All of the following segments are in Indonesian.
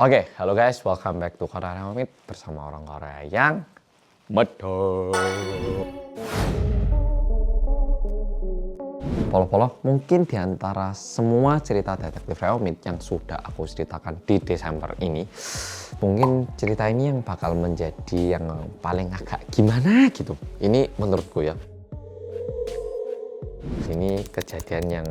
Oke, halo guys, welcome back to Korea Ramit bersama orang Korea yang medok. Polo-polo, mungkin diantara semua cerita detektif Reomit yang sudah aku ceritakan di Desember ini, mungkin cerita ini yang bakal menjadi yang paling agak gimana gitu. Ini menurutku ya. Ini kejadian yang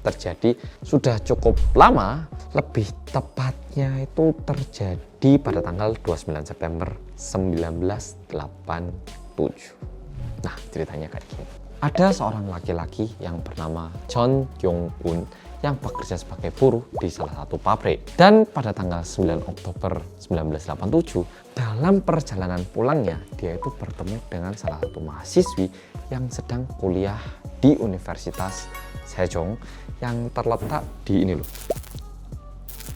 terjadi sudah cukup lama, lebih tepatnya itu terjadi pada tanggal 29 September 1987. Nah, ceritanya kayak gini. Ada seorang laki-laki yang bernama Chon Kyung-un yang bekerja sebagai buruh di salah satu pabrik. Dan pada tanggal 9 Oktober 1987, dalam perjalanan pulangnya, dia itu bertemu dengan salah satu mahasiswi yang sedang kuliah di Universitas Sejong yang terletak di ini loh,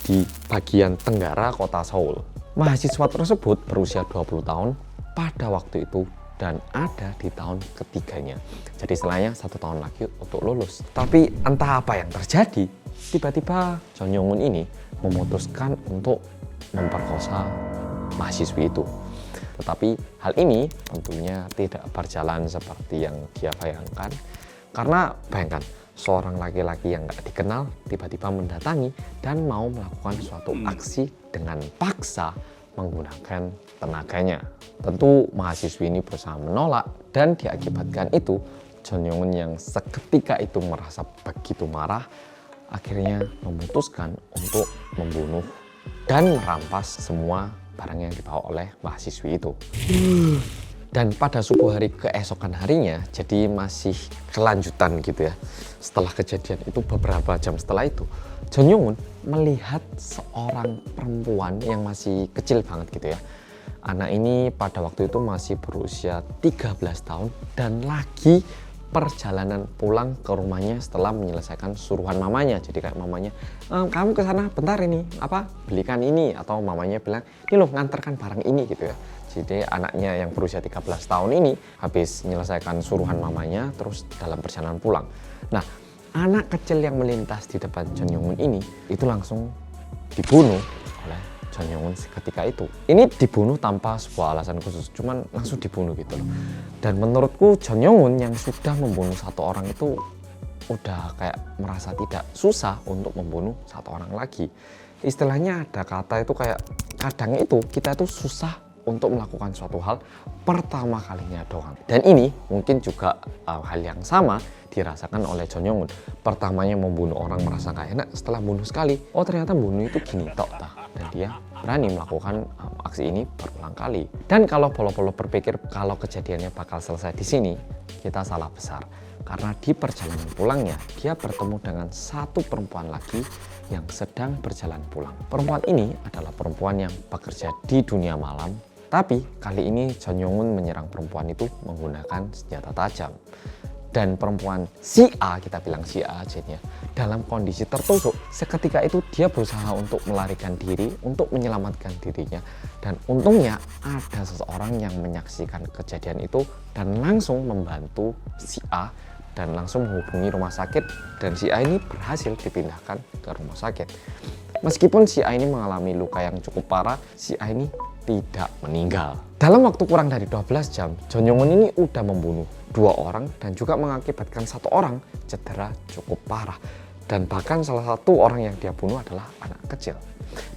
di bagian tenggara kota Seoul. Mahasiswa tersebut berusia 20 tahun pada waktu itu dan ada di tahun ketiganya. Jadi istilahnya 1 tahun lagi untuk lulus. Tapi entah apa yang terjadi, tiba-tiba Chon Yong-un ini memutuskan untuk memperkosa mahasiswi itu. Tetapi hal ini tentunya tidak berjalan seperti yang dia bayangkan. Karena bayangkan, seorang laki-laki yang gak dikenal tiba-tiba mendatangi dan mau melakukan suatu aksi dengan paksa menggunakan tenaganya. Tentu mahasiswi ini berusaha menolak dan diakibatkan itu Chon Yong-un yang seketika itu merasa begitu marah akhirnya memutuskan untuk membunuh dan merampas semua barang yang dibawa oleh mahasiswi itu. Dan pada subuh hari keesokan harinya, jadi masih kelanjutan gitu ya. Setelah kejadian itu beberapa jam setelah itu, Chon Yong-un melihat seorang perempuan yang masih kecil banget gitu ya. Anak ini pada waktu itu masih berusia 13 tahun dan lagi perjalanan pulang ke rumahnya setelah menyelesaikan suruhan mamanya. Jadi kayak mamanya, kamu ke sana bentar ini, belikan ini, atau mamanya bilang, ini loh nganterkan barang ini gitu ya. Jadi anaknya yang berusia 13 tahun ini habis menyelesaikan suruhan mamanya terus dalam perjalanan pulang. Nah, anak kecil yang melintas di depan Chon Yong-un ini itu langsung dibunuh oleh Chon Yong-un ketika itu. Ini dibunuh tanpa sebuah alasan khusus, cuman langsung dibunuh gitu loh. Dan menurutku Chon Yong-un yang sudah membunuh satu orang itu udah kayak merasa tidak susah untuk membunuh satu orang lagi. Istilahnya ada kata itu kayak kadang itu kita itu susah untuk melakukan suatu hal pertama kalinya doang. Dan ini mungkin juga hal yang sama dirasakan oleh Chon Yong-un. Pertamanya membunuh orang merasa gak enak, setelah bunuh sekali, oh ternyata bunuh itu gini tok tah. Dan dia berani melakukan aksi ini berulang kali. Dan kalau polo-polo berpikir kalau kejadiannya bakal selesai di sini, kita salah besar. Karena di perjalanan pulangnya, dia bertemu dengan satu perempuan lagi yang sedang berjalan pulang. Perempuan ini adalah perempuan yang bekerja di dunia malam. Tapi kali ini Chon Yong-un menyerang perempuan itu menggunakan senjata tajam. Dan perempuan si A, kita bilang si A jadinya, dalam kondisi tertusuk. Seketika itu dia berusaha untuk melarikan diri, untuk menyelamatkan dirinya. Dan untungnya ada seseorang yang menyaksikan kejadian itu dan langsung membantu si A dan langsung menghubungi rumah sakit. Dan si A ini berhasil dipindahkan ke rumah sakit. Meskipun si A ini mengalami luka yang cukup parah, si A ini tidak meninggal. Dalam waktu kurang dari 12 jam, Chon Yong-un ini udah membunuh 2 orang dan juga mengakibatkan 1 orang cedera cukup parah. Dan bahkan salah satu orang yang dia bunuh adalah anak kecil.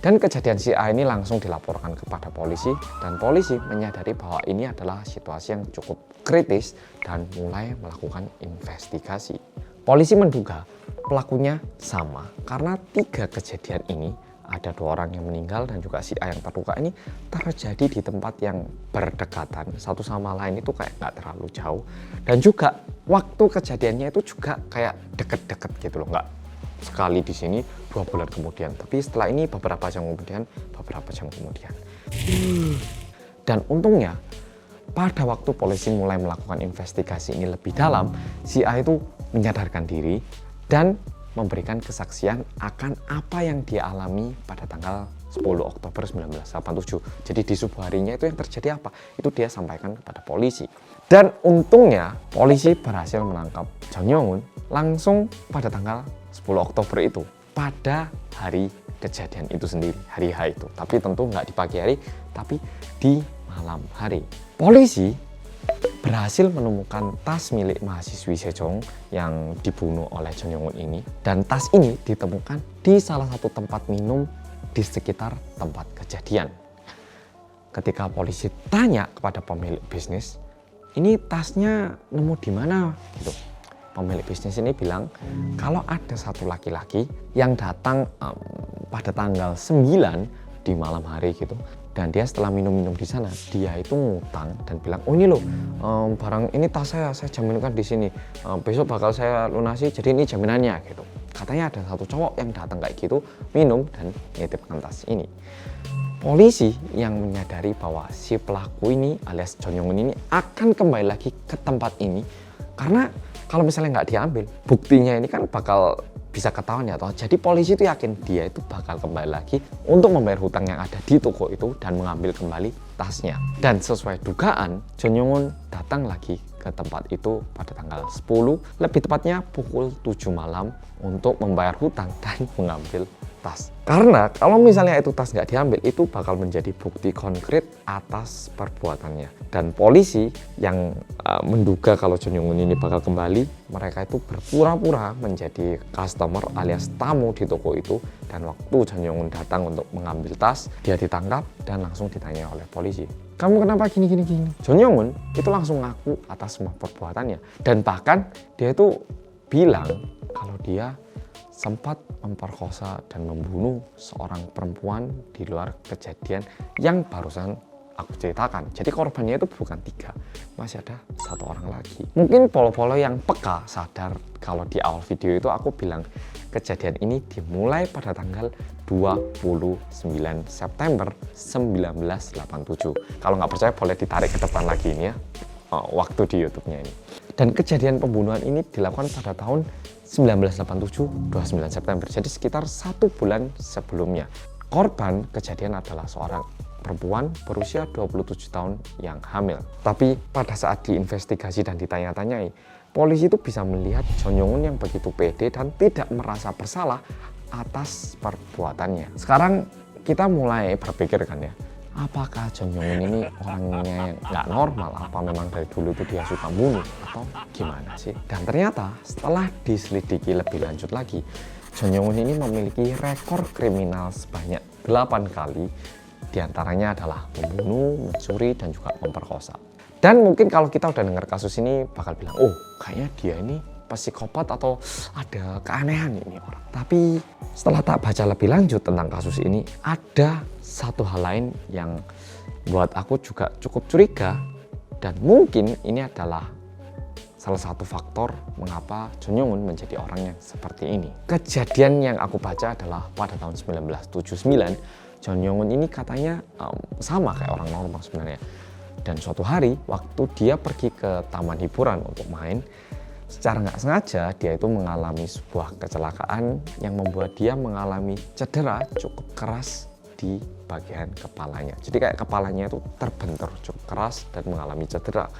Dan kejadian si A ini langsung dilaporkan kepada polisi dan polisi menyadari bahwa ini adalah situasi yang cukup kritis dan mulai melakukan investigasi. Polisi menduga pelakunya sama karena 3 kejadian ini, ada 2 orang yang meninggal dan juga si A yang terluka ini terjadi di tempat yang berdekatan satu sama lain, itu kayak nggak terlalu jauh. Dan juga waktu kejadiannya itu juga kayak deket-deket gitu loh, nggak sekali di sini 2 bulan kemudian, tapi setelah ini beberapa jam kemudian. Dan untungnya pada waktu polisi mulai melakukan investigasi ini lebih dalam, si A itu menyadarkan diri dan memberikan kesaksian akan apa yang dia alami pada tanggal 10 Oktober 1987. Jadi di subuh harinya itu yang terjadi apa? Itu dia sampaikan kepada polisi. Dan untungnya polisi berhasil menangkap Chon Yong-un langsung pada tanggal 10 Oktober itu, pada hari kejadian itu sendiri, hari H itu. Tapi tentu nggak di pagi hari, tapi di malam hari. Polisi berhasil menemukan tas milik mahasiswi Sejong yang dibunuh oleh Jeon Yong-un ini. Dan tas ini ditemukan di salah satu tempat minum di sekitar tempat kejadian. Ketika polisi tanya kepada pemilik bisnis, ini tasnya nemu di mana? Gitu. Pemilik bisnis ini bilang kalau ada satu laki-laki yang datang pada tanggal 9 di malam hari gitu, dan dia setelah minum-minum di sana, dia itu ngutang dan bilang, oh ini loh barang ini tas saya jaminkan di sini, besok bakal saya lunasi, jadi ini jaminannya gitu. Katanya ada satu cowok yang datang kayak gitu, minum dan nitipkan tas ini. Polisi yang menyadari bahwa si pelaku ini alias Jeon Yong-un ini akan kembali lagi ke tempat ini, karena kalau misalnya nggak diambil, buktinya ini kan bakal bisa ketahuan ya toh. Jadi polisi itu yakin dia itu bakal kembali lagi untuk membayar hutang yang ada di toko itu dan mengambil kembali tasnya. Dan sesuai dugaan, Jeon Yong-un datang lagi ke tempat itu pada tanggal 10, lebih tepatnya pukul 7 malam untuk membayar hutang dan mengambil tas. Karena kalau misalnya itu tas nggak diambil, itu bakal menjadi bukti konkret atas perbuatannya. Dan polisi yang menduga kalau Jeon Yong-un ini bakal kembali, mereka itu berpura-pura menjadi customer alias tamu di toko itu. Dan waktu Jeon Yong-un datang untuk mengambil tas, dia ditangkap dan langsung ditanya oleh polisi. Kamu kenapa gini? Jeon Yong-un itu langsung ngaku atas semua perbuatannya. Dan bahkan dia itu bilang kalau dia sempat memperkosa dan membunuh seorang perempuan di luar kejadian yang barusan aku ceritakan. Jadi korbannya itu bukan 3, masih ada 1 orang lagi. Mungkin polo-polo yang peka sadar kalau di awal video itu aku bilang kejadian ini dimulai pada tanggal 29 September 1987. Kalau nggak percaya boleh ditarik ke depan lagi ini ya, waktu di YouTube-nya ini. Dan kejadian pembunuhan ini dilakukan pada tahun 1987, 29 September. Jadi sekitar 1 bulan sebelumnya. Korban kejadian adalah seorang perempuan berusia 27 tahun yang hamil. Tapi pada saat diinvestigasi dan ditanya-tanyai, polisi itu bisa melihat Jeon Yong-un yang begitu pede dan tidak merasa bersalah atas perbuatannya. Sekarang kita mulai berpikir kan ya, apakah Jeon Yong-un ini orangnya nggak normal? Apa memang dari dulu itu dia suka bunuh? Atau gimana sih? Dan ternyata setelah diselidiki lebih lanjut lagi, Jeon Yong-un ini memiliki rekor kriminal sebanyak 8 kali. Di antaranya adalah membunuh, mencuri, dan juga memperkosa. Dan mungkin kalau kita udah dengar kasus ini bakal bilang, oh kayaknya dia ini psikopat atau ada keanehan ini orang. Tapi setelah tak baca lebih lanjut tentang kasus ini, ada satu hal lain yang buat aku juga cukup curiga, dan mungkin ini adalah salah satu faktor mengapa Jeon Yong-un menjadi orang yang seperti ini. Kejadian yang aku baca adalah pada tahun 1979, Jeon Yong-un ini katanya sama kayak orang normal sebenarnya. Dan suatu hari waktu dia pergi ke taman hiburan untuk main, secara nggak sengaja dia itu mengalami sebuah kecelakaan yang membuat dia mengalami cedera cukup keras di bagian kepalanya. Jadi kayak kepalanya itu terbentur cukup keras dan mengalami cedera.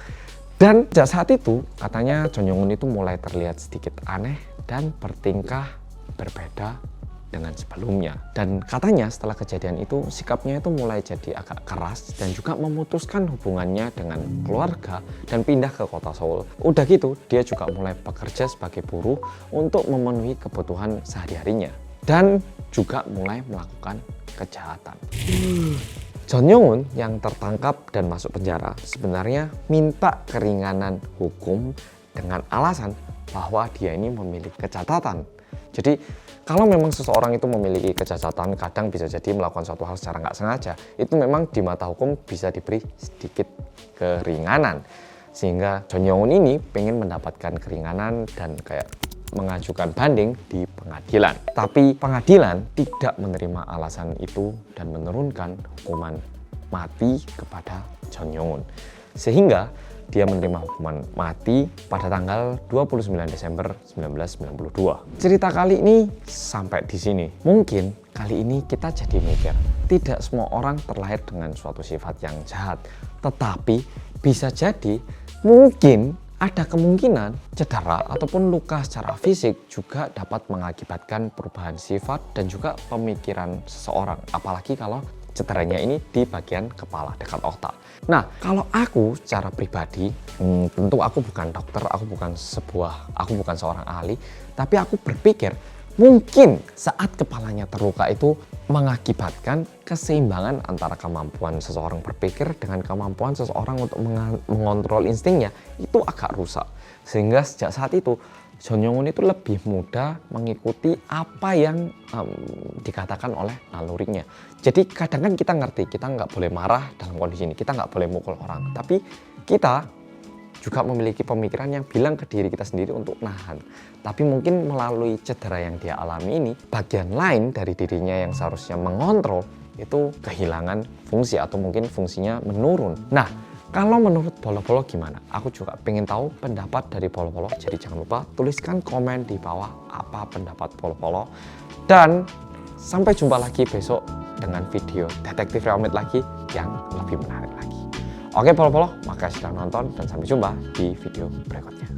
Dan sejak saat itu katanya Jeon Yong-un itu mulai terlihat sedikit aneh dan bertingkah berbeda dengan sebelumnya. Dan katanya setelah kejadian itu sikapnya itu mulai jadi agak keras dan juga memutuskan hubungannya dengan keluarga dan pindah ke kota Seoul. Udah gitu dia juga mulai bekerja sebagai buruh untuk memenuhi kebutuhan sehari-harinya dan juga mulai melakukan kejahatan. Jeon Yong-un yang tertangkap dan masuk penjara sebenarnya minta keringanan hukum dengan alasan bahwa dia ini memiliki kecacatan. Jadi kalau memang seseorang itu memiliki kecacatan, kadang bisa jadi melakukan suatu hal secara nggak sengaja, itu memang di mata hukum bisa diberi sedikit keringanan. Sehingga Jeon Yong-un ini pengen mendapatkan keringanan dan kayak mengajukan banding di pengadilan. Tapi pengadilan tidak menerima alasan itu dan menurunkan hukuman mati kepada Jeon Yong-un. Sehingga dia menerima hukuman mati pada tanggal 29 Desember 1992. Cerita kali ini sampai di sini. Mungkin kali ini kita jadi mikir, tidak semua orang terlahir dengan suatu sifat yang jahat. Tetapi bisa jadi mungkin ada kemungkinan cedera ataupun luka secara fisik juga dapat mengakibatkan perubahan sifat dan juga pemikiran seseorang. Apalagi kalau cederanya ini di bagian kepala dekat otak. Nah, kalau aku secara pribadi, tentu aku bukan dokter, aku bukan seorang ahli, tapi aku berpikir mungkin saat kepalanya terluka itu mengakibatkan keseimbangan antara kemampuan seseorang berpikir dengan kemampuan seseorang untuk mengontrol instingnya itu agak rusak. Sehingga sejak saat itu Jeon Yong-un itu lebih mudah mengikuti apa yang dikatakan oleh nalurinya. Jadi kadang kan kita ngerti, kita nggak boleh marah dalam kondisi ini, kita nggak boleh mukul orang. Tapi kita juga memiliki pemikiran yang bilang ke diri kita sendiri untuk nahan. Tapi mungkin melalui cedera yang dia alami ini, bagian lain dari dirinya yang seharusnya mengontrol itu kehilangan fungsi atau mungkin fungsinya menurun. Nah, kalau menurut Polo-Polo gimana? Aku juga pengen tahu pendapat dari Polo-Polo. Jadi jangan lupa tuliskan komen di bawah apa pendapat Polo-Polo. Dan sampai jumpa lagi besok dengan video detektif Realmate lagi yang lebih menarik lagi. Oke Polo-Polo, makasih sudah nonton dan sampai jumpa di video berikutnya.